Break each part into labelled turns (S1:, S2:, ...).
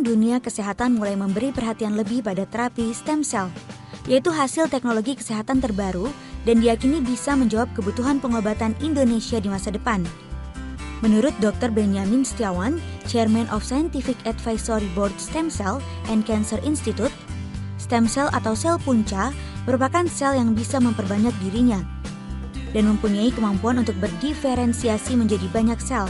S1: Sekarang dunia kesehatan mulai memberi perhatian lebih pada terapi stem cell, yaitu hasil teknologi kesehatan terbaru dan diyakini bisa menjawab kebutuhan pengobatan Indonesia di masa depan. Menurut Dr. Benyamin Setiawan, Chairman of Scientific Advisory Board Stem Cell and Cancer Institute, stem cell atau sel punca merupakan sel yang bisa memperbanyak dirinya dan mempunyai kemampuan untuk berdiferensiasi menjadi banyak sel.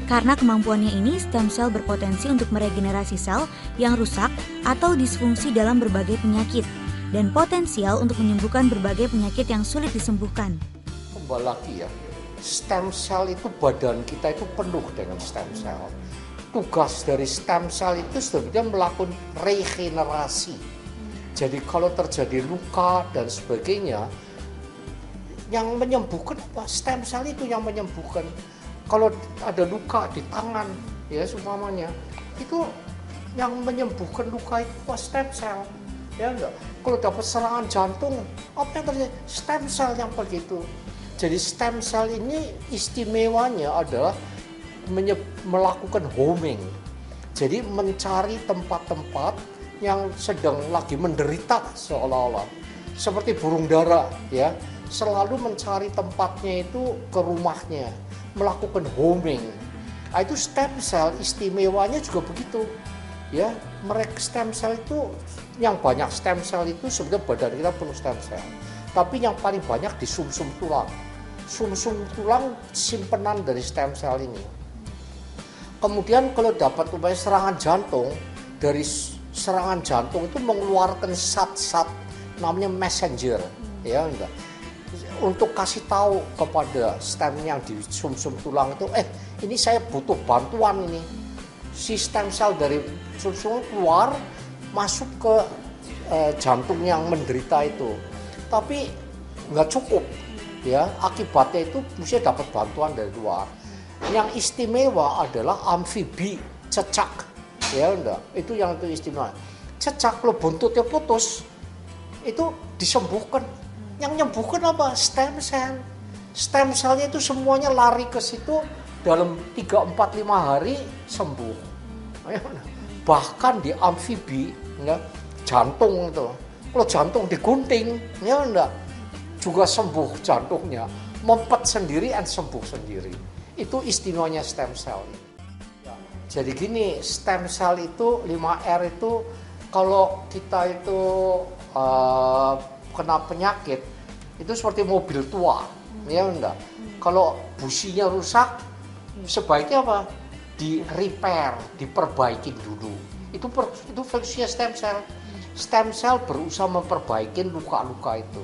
S1: Karena kemampuannya ini, stem cell berpotensi untuk meregenerasi sel yang rusak atau disfungsi dalam berbagai penyakit dan potensial untuk menyembuhkan berbagai penyakit yang sulit disembuhkan.
S2: Kembali lagi ya, stem cell itu badan kita itu penuh dengan stem cell. Tugas dari stem cell itu sebenarnya melakukan regenerasi. Jadi kalau terjadi luka dan sebagainya, yang menyembuhkan apa? Stem cell itu yang menyembuhkan. Kalau ada luka di tangan, ya seumpamanya, itu yang menyembuhkan luka itu stem cell, ya enggak. Kalau dapat serangan jantung, apa yang terjadi? Stem cell yang begitu. Jadi stem cell ini istimewanya adalah melakukan homing. Jadi mencari tempat-tempat yang sedang lagi menderita seolah-olah. Seperti burung dara, ya, selalu mencari tempatnya itu ke rumahnya, melakukan homing. Nah, itu stem cell istimewanya juga begitu. Ya, mereka stem cell itu yang banyak stem cell itu sebenarnya badan kita penuh stem cell. Tapi yang paling banyak di sumsum tulang. Sumsum tulang simpenan dari stem cell ini. Kemudian kalau dapat serangan jantung, dari serangan jantung itu mengeluarkan zat-zat namanya messenger, ya enggak. Untuk kasih tahu kepada stem yang di sumsum tulang itu, ini saya butuh bantuan ini. Si stem cell dari sumsum keluar masuk ke jantung yang menderita itu. Tapi nggak cukup, ya. Akibatnya itu mesti dapat bantuan dari luar. Yang istimewa adalah amfibi, cecak, ya enggak. Itu yang itu istimewa. Cecak kalau buntutnya putus, itu disembuhkan. Yang nyembuhkan apa? Stem cell. Stem cellnya itu semuanya lari ke situ dalam 3, 4, 5 hari sembuh. Bahkan di amfibi, ya, jantung itu. Kalau jantung digunting, ya enggak, juga sembuh jantungnya. Mempet sendiri dan sembuh sendiri. Itu istimewanya stem cell. Ya, jadi gini, stem cell itu 5R itu kalau kita itu kena penyakit itu seperti mobil tua, ya enggak. Kalau businya rusak, sebaiknya apa? Di repair, diperbaiki dulu. Itu fungsinya stem cell. Stem cell berusaha memperbaiki luka-luka itu.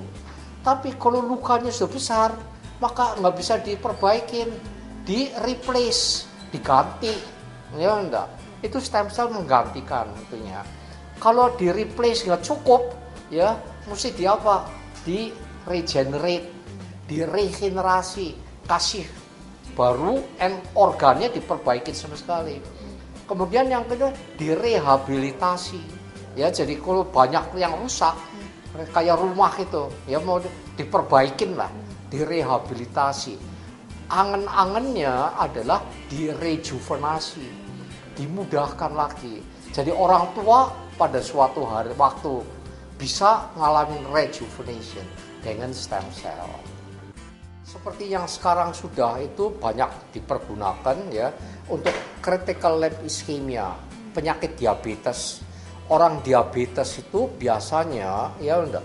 S2: Tapi kalau lukanya sudah besar, maka nggak bisa diperbaikin, di replace, diganti, ya enggak. Itu stem cell menggantikan itunya. Kalau di replace nggak cukup, ya mesti di apa? Di regenerate, di regenerasi, kasih baru, organnya diperbaiki sama sekali. Kemudian yang kedua direhabilitasi, ya. Jadi kalau banyak yang rusak, kayak rumah itu, ya mau diperbaikin lah, direhabilitasi. Angen-angennya adalah direjuvenasi, dimudahkan lagi. Jadi orang tua pada suatu hari waktu bisa ngalamin rejuvenation dengan stem cell. Seperti yang sekarang sudah itu banyak dipergunakan, ya, untuk critical limb ischemia, penyakit diabetes. Orang diabetes itu biasanya, ya enggak,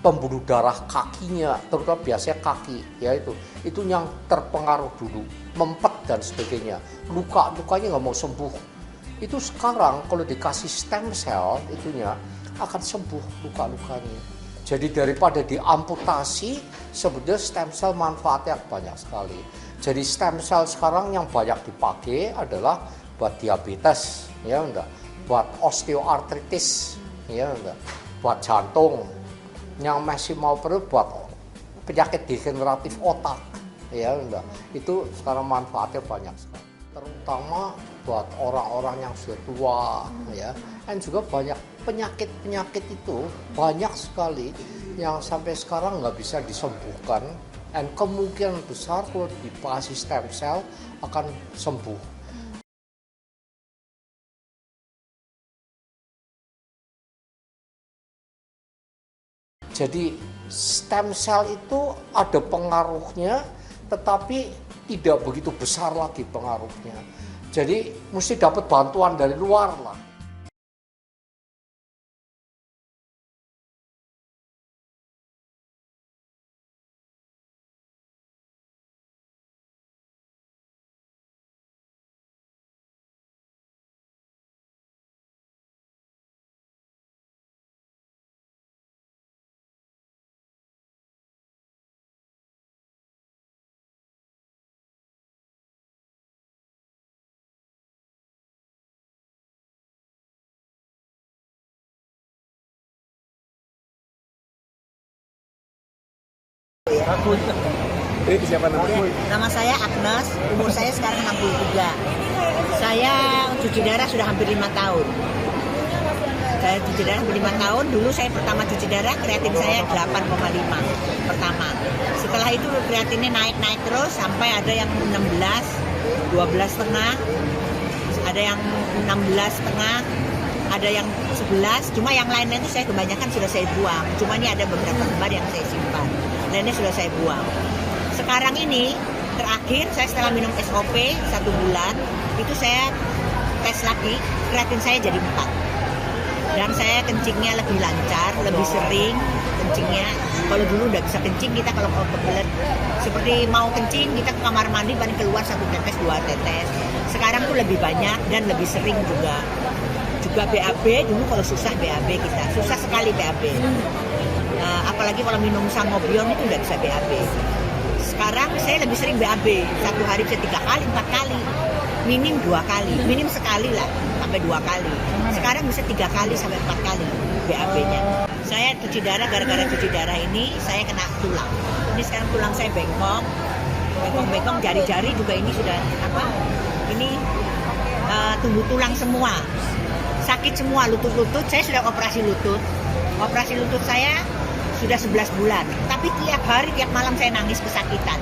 S2: pembuluh darah kakinya, terutama biasanya kaki, ya itu yang terpengaruh dulu, mempet dan sebagainya. Lukanya nggak mau sembuh. Itu sekarang kalau dikasih stem cell itunya akan sembuh luka-lukanya. Jadi daripada diamputasi, sebetulnya stem cell manfaatnya banyak sekali. Jadi stem cell sekarang yang banyak dipakai adalah buat diabetes, ya enggak, buat osteoartritis, ya enggak, buat jantung, yang masih mau perlu buat penyakit degeneratif otak, ya enggak. Itu sekarang manfaatnya banyak sekali. Terutama buat orang-orang yang sudah tua, ya, dan juga banyak penyakit-penyakit itu banyak sekali yang sampai sekarang nggak bisa disembuhkan, dan kemungkinan besar kalau dikasih stem cell akan sembuh. Jadi stem cell itu ada pengaruhnya, tetapi tidak begitu besar lagi pengaruhnya. Jadi mesti dapat bantuan dari luar lah.
S3: Nama saya Agnes, umur saya sekarang 63. Saya cuci darah sudah hampir 5 tahun. Saya cuci darah hampir 5 tahun. Dulu saya pertama cuci darah, kreatin saya 8,5 pertama. Setelah itu kreatinnya naik terus sampai ada yang 16, 12,5, ada yang 16,5, ada yang 11. Cuma yang lainnya itu saya kebanyakan sudah saya buang. Cuma ini ada beberapa lembar yang saya simpan. Lainnya sudah saya buang. Sekarang ini terakhir saya setelah minum SOP 1 bulan itu saya tes lagi, kreatin saya jadi 4 dan saya kencingnya lebih lancar, lebih sering kencingnya. Kalau dulu udah bisa kencing, kita kalau kebelet seperti mau kencing kita ke kamar mandi paling keluar 1 tetes 2 tetes. Sekarang tuh lebih banyak dan lebih sering juga BAB. Dulu kalau susah BAB kita susah sekali BAB, apalagi kalau minum sangobion itu udah bisa BAB. Sekarang saya lebih sering BAB, 1 hari bisa 3 kali, 4 kali, minim 2 kali, minim sekali lah sampai 2 kali. Sekarang bisa 3 kali sampai 4 kali BAB-nya. Saya cuci darah, gara-gara cuci darah ini saya kena tulang. Ini sekarang tulang saya bengkong, jari-jari juga ini sudah ini tumbuh tulang semua, sakit semua, lutut-lutut. Saya sudah operasi lutut saya sudah 11 bulan, tapi tiap hari, tiap malam saya nangis kesakitan.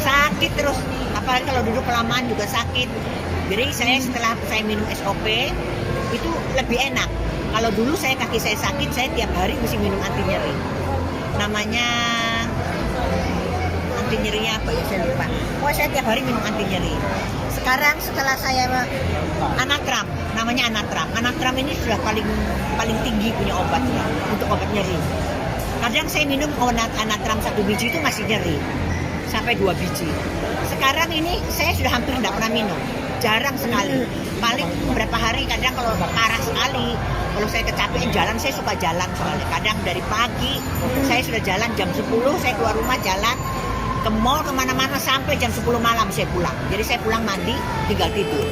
S3: Sakit terus, apalagi kalau duduk kelamaan juga sakit. Jadi saya setelah saya minum SOP, itu lebih enak. Kalau dulu kaki saya sakit, saya tiap hari mesti minum anti nyeri. Namanya anti nyerinya apa ya, saya lupa. Saya tiap hari minum anti nyeri. Sekarang setelah saya Anatram, namanya Anatram. Anatram ini sudah paling tinggi punya obatnya untuk obat nyeri. Kadang saya minum Anatram 1 biji itu masih nyeri sampai 2 biji. Sekarang ini saya sudah hampir tidak pernah minum, jarang sekali. Paling beberapa hari, kadang kalau parah sekali, kalau saya kecapean jalan, saya suka jalan soalnya. Kadang dari pagi saya sudah jalan jam 10, saya keluar rumah jalan ke mall kemana-mana sampai jam 10 malam saya pulang. Jadi saya pulang mandi, tinggal tidur.